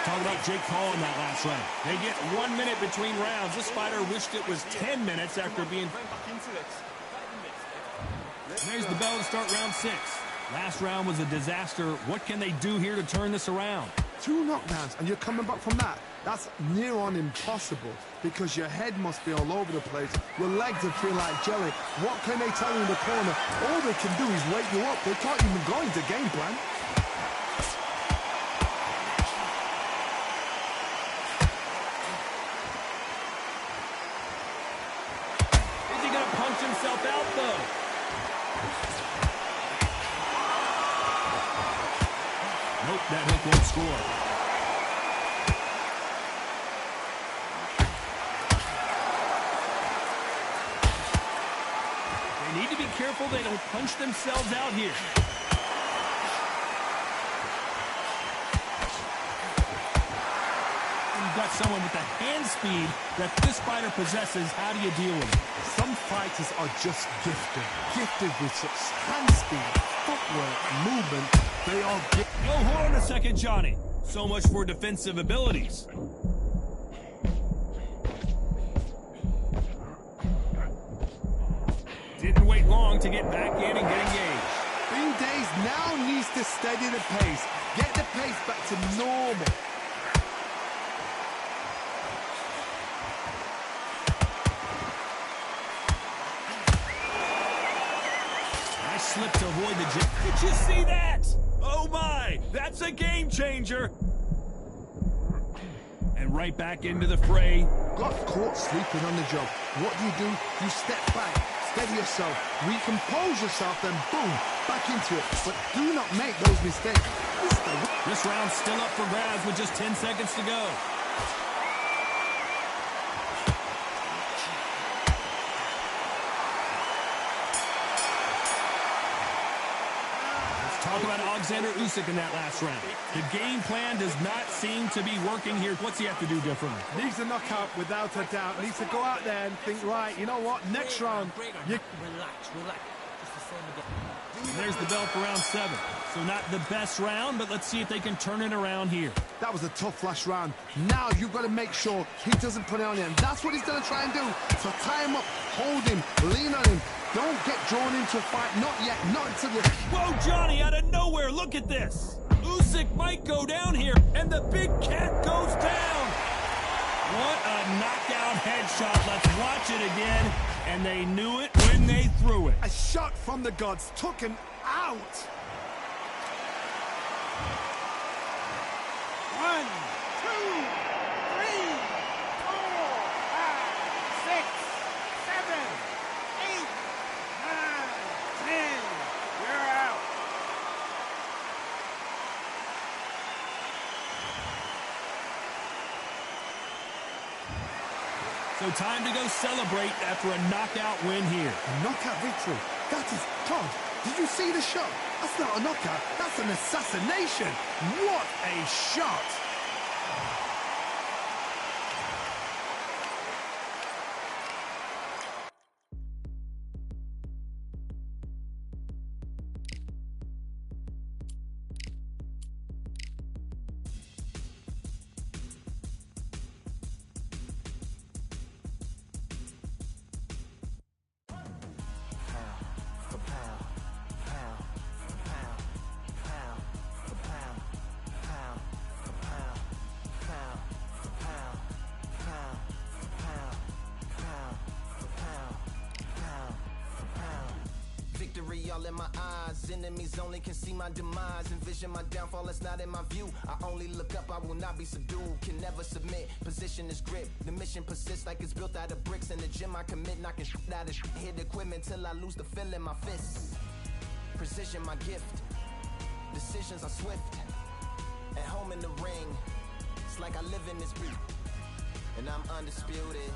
Talk about Jake Paul in that last round. They get 1 minute between rounds. This fighter wished it was 10 minutes after being... There's the bell to start round 6. Last round was a disaster. What can they do here to turn this around? 2 knockdowns, and you're coming back from that. That's near on impossible, because your head must be all over the place. Your legs will feel like jelly. What can they tell you in the corner? All they can do is wake you up. They can't even go into game plan. Himself out though. Nope, that hook won't score. They need to be careful they don't punch themselves out here. You've got someone with the hand speed that this fighter possesses. How do you deal with it? Some fighters are just gifted with such hand speed, footwork, movement. They are gifted. Oh, hold on a second, Johnny. So much for defensive abilities. Didn't wait long to get back in and get engaged. Bing Days now needs to steady the pace, get the pace back to normal. Slip to avoid the jab. Did you see that? Oh my, that's a game changer. And right back into the fray. Got caught sleeping on the job. What do? You step back, steady yourself, recompose yourself, then boom, back into it. But do not make those mistakes. This round's still up for grabs with just 10 seconds to go. Talk about Alexander Usyk in that last round. The game plan does not seem to be working here. What's he have to do differently? Needs a knockout without a doubt. Needs to go out there and think, right, you know what, next round. Relax. Just the same again. And there's the bell for round 7. So not the best round, but let's see if they can turn it around here. That was a tough last round. Now you've got to make sure he doesn't put it on him. That's what he's going to try and do. So tie him up, hold him, lean on him. Don't get drawn into a fight. Not yet. Not until the... Whoa, Johnny, out of nowhere. Look at this. Usyk might go down here, and the big cat goes down. What a knockout headshot. Let's watch it again. And they knew it when they threw it. A shot from the gods took him out. 1, 2, 3, 4, 5, 6, 7, 8, 9, 10. You're out. So time to go celebrate after a knockout win here. A knockout victory. That is God. Did you see the shot? That's not a knockout. That's an assassination. What a shot. All in my eyes, enemies only can see my demise. Envision my downfall, it's not in my view. I only look up, I will not be subdued. Can never submit, position is grip. The mission persists like it's built out of bricks. In the gym I commit, knocking shit out of shit. Hit equipment till I lose the feel in my fists. Precision my gift, decisions are swift. At home in the ring, it's like I live in this beat. And I'm undisputed,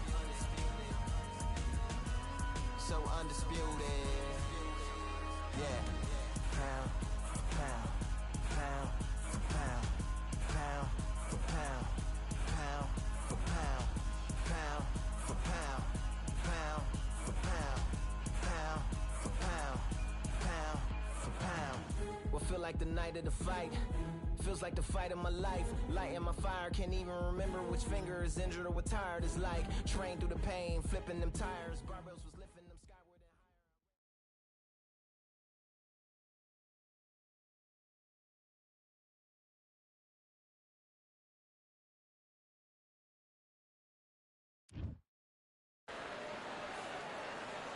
so undisputed. Yeah. Pound for pound, pound for pound, pound for pound, pound for pound, pound for pound, pound for pound, pound for pound, pound for pound. What feel like the night of the fight? Feels like the fight of my life. Lighting my fire, can't even remember which finger is injured or what tired is like. Train through the pain, flipping them tires. Barbells was lifting them skyward and higher.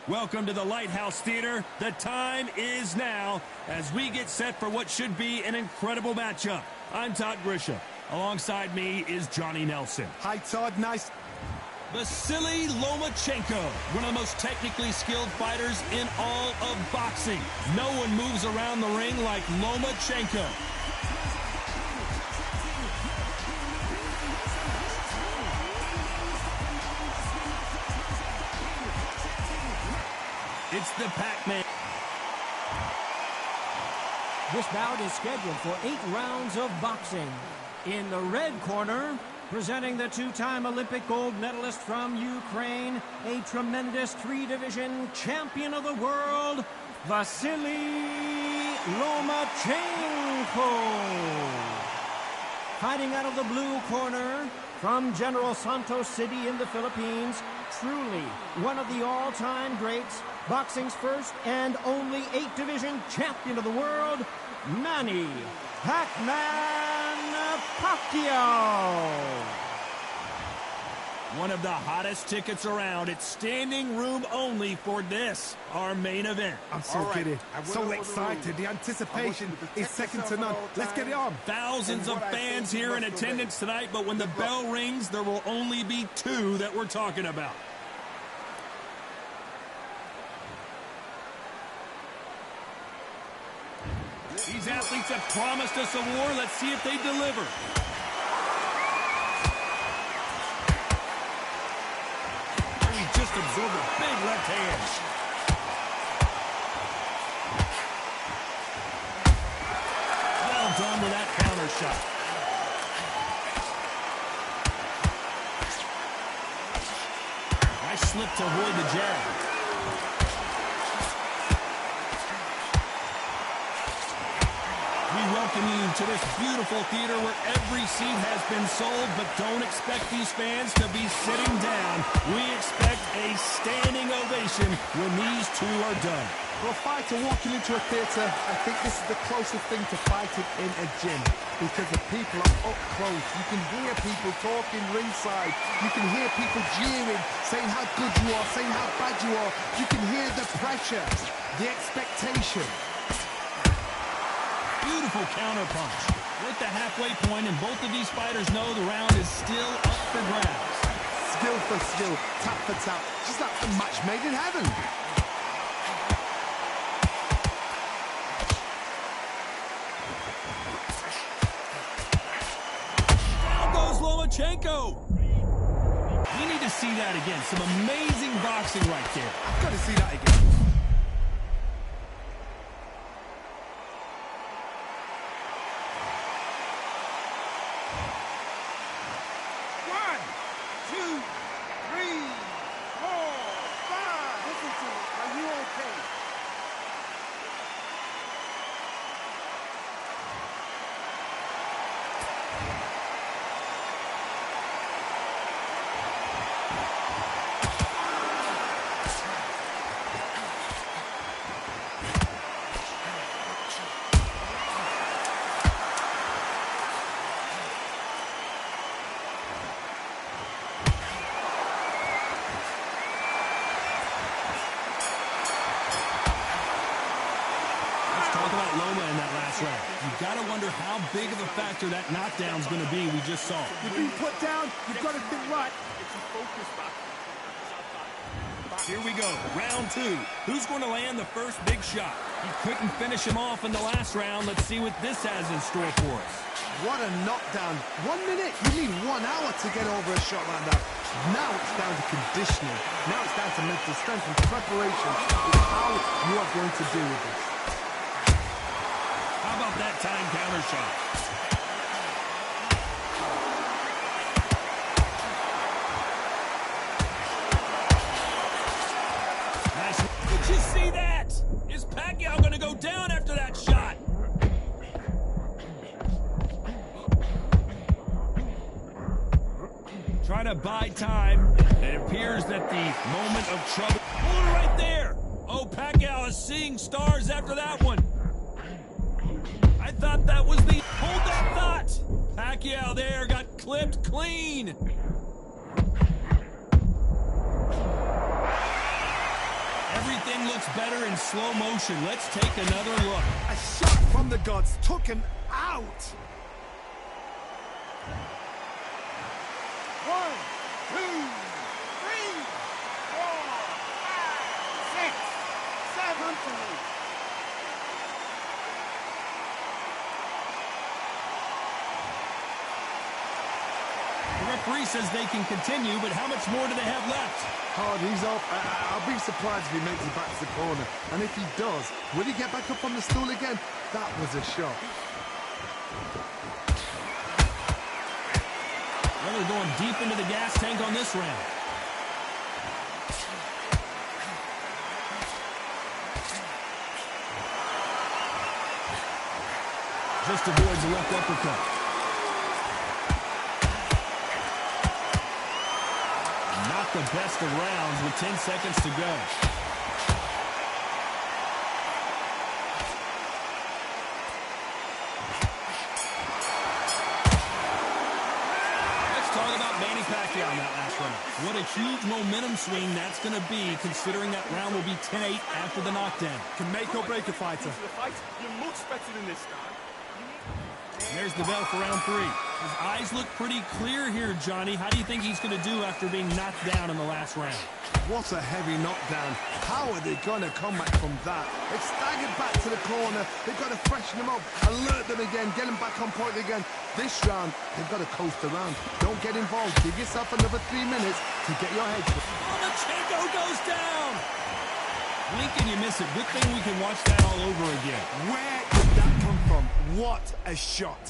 Welcome to the Lighthouse Theater. The time is now as we get set for what should be an incredible matchup. I'm Todd Grisham. Alongside me is Johnny Nelson. Hi, Todd. Nice. Vasily Lomachenko, one of the most technically skilled fighters in all of boxing. No one moves around the ring like Lomachenko. It's the Pac-Man. This bout is scheduled for 8 rounds of boxing. In the red corner, presenting the 2-time Olympic gold medalist from Ukraine, a tremendous 3-division champion of the world, Vasily Lomachenko. Fighting out of the blue corner, from General Santos City in the Philippines, truly one of the all-time greats, boxing's first and only 8-division champion of the world, Manny Pac-Man Pacquiao. One of the hottest tickets around. It's standing room only for this, our main event. I'm so giddy. So excited. The anticipation is second to none. Let's get it on. Thousands of fans here in attendance tonight, but when the bell rings, there will only be 2 that we're talking about. These athletes have promised us a war. Let's see if they deliver. He just absorbed a big left hand. Well done with that counter shot. Nice slip to avoid the jab. We welcome you to this beautiful theater where every seat has been sold, but don't expect these fans to be sitting down. We expect a standing ovation when these two are done. For a fighter walking into a theatre, I think this is the closest thing to fighting in a gym because the people are up close. You can hear people talking ringside. You can hear people jeering, saying how good you are, saying how bad you are. You can hear the pressure, the expectation. Beautiful counter punch. We're at the halfway point, and both of these fighters know the round is still up for grabs. Skill for skill, tap for tap. Just like a match made in heaven. Down goes Lomachenko. We need to see that again. Some amazing boxing right there. I've got to see that again. You've got to wonder how big of a factor that knockdown's going to be we just saw. You've been put down. You've got to think right. Here we go. Round two. Who's going to land the first big shot? He couldn't finish him off in the last round. Let's see what this has in store for us. What a knockdown. 1 minute. You need 1 hour to get over a shot like that. Now it's down to conditioning. Now it's down to mental strength and preparation. It's how you are going to deal with this. How about that time counter shot? Nice. Did you see that? Is Pacquiao going to go down after that shot? Trying to buy time. It appears that the moment of trouble. Hold it right there. Oh, Pacquiao is seeing stars after that one. I thought that was the... Hold that thought! Pacquiao there got clipped clean. Everything looks better in slow motion. Let's take another look. A shot from the gods took him out. 1, 2, 3, 4, 5, 6, 7. The referee says they can continue, but how much more do they have left? Hard, he's up. I'll be surprised if he makes it back to the corner. And if he does, will he get back up on the stool again? That was a shot. Well, they're going deep into the gas tank on this round. Just avoids the left uppercut. Not the best of rounds with 10 seconds to go. Let's talk about Manny Pacquiao in that last round. What a huge momentum swing that's going to be, considering that round will be 10-8 after the knockdown. Can make or break a fighter. You're much better than this guy. There's the bell for round 3. His eyes look pretty clear here, Johnny. How do you think he's going to do after being knocked down in the last round? What a heavy knockdown. How are they going to come back from that? They've staggered back to the corner. They've got to freshen them up, alert them again, get them back on point again. This round, they've got to coast around. Don't get involved. Give yourself another 3 minutes to get your head. Lomachenko goes down! Blink and you miss it. Good thing we can watch that all over again. Where did that come from? What a shot.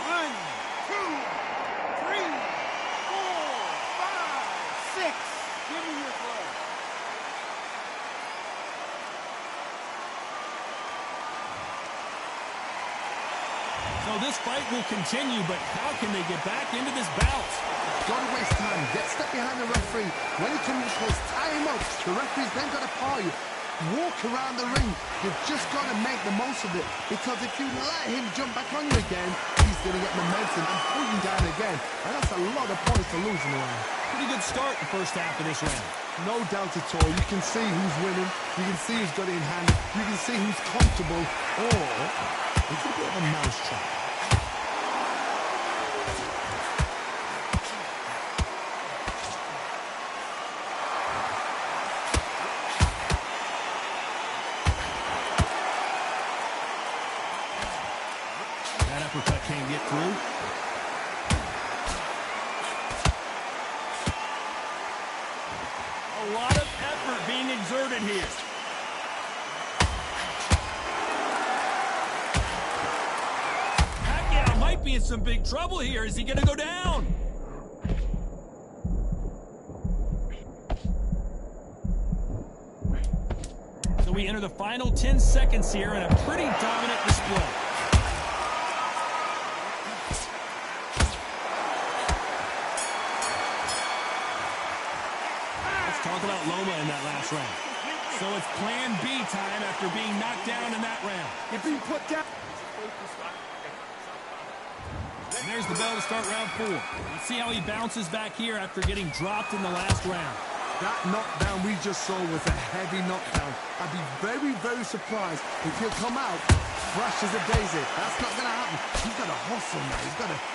1, 2, 3, 4, 5, 6. Give me your throw. So this fight will continue, but how can they get back into this bout? Don't waste time. Get step behind the referee. When he comes close, tie him up. The referee's then got to paw you. Walk around the ring. You've just got to make the most of it. Because if you let him jump back on you again, he's going to get momentum and pull you down again. And that's a lot of points to lose in the round. Pretty good start in the first half of this round. No doubt at all. You can see who's winning. You can see who's got it in hand. You can see who's comfortable. Or it's a bit of a mousetrap. Uppercut can't get through. A lot of effort being exerted here. Pacquiao might be in some big trouble here. Is he going to go down? So we enter the final 10 seconds here in a pretty dominant display. Talk about Loma in that last round. So it's plan B time after being knocked down in that round. You're being put down. And there's the bell to start round 4. Let's see how he bounces back here after getting dropped in the last round. That knockdown we just saw was a heavy knockdown. I'd be very, very surprised if he'll come out fresh as a daisy. That's not going to happen. He's got to hustle now.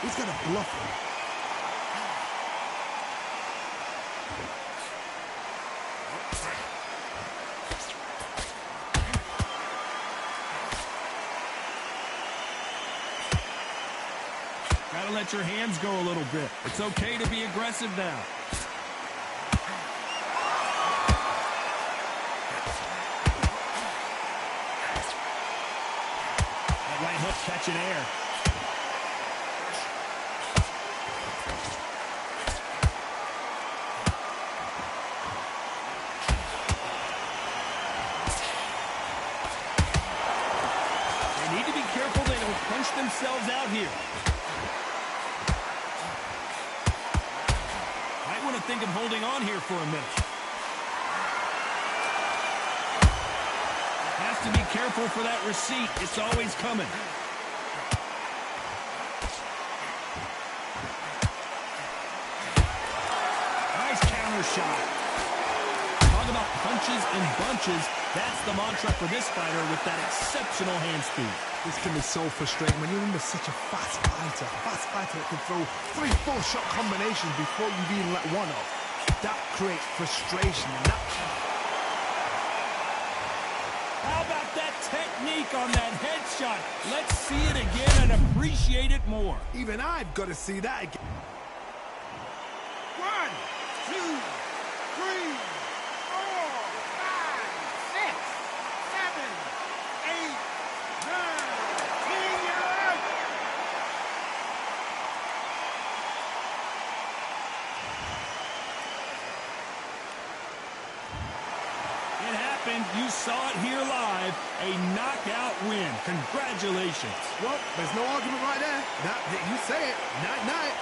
He's got to bluff him. Gotta let your hands go a little bit. It's okay to be aggressive now. That right hook catching air. They need to be careful they don't punch themselves out here. I think I'm holding on here for a minute. Has to be careful for that receipt. It's always coming. Nice counter shot. Talk about punches and bunches. That's the mantra for this fighter with that exceptional hand speed. This can be so frustrating when you're under such a fast fighter. A fast fighter that can throw 3-4 shot combinations before you've even let one off. That creates frustration. And that... How about that technique on that headshot? Let's see it again and appreciate it more. Even I've got to see that again. 1, 2, 3, 4, 5, 6, 7, 8, 9. It happened. You saw it here live. A knockout win. Congratulations. Well, there's no argument right there. You say it. Night-night.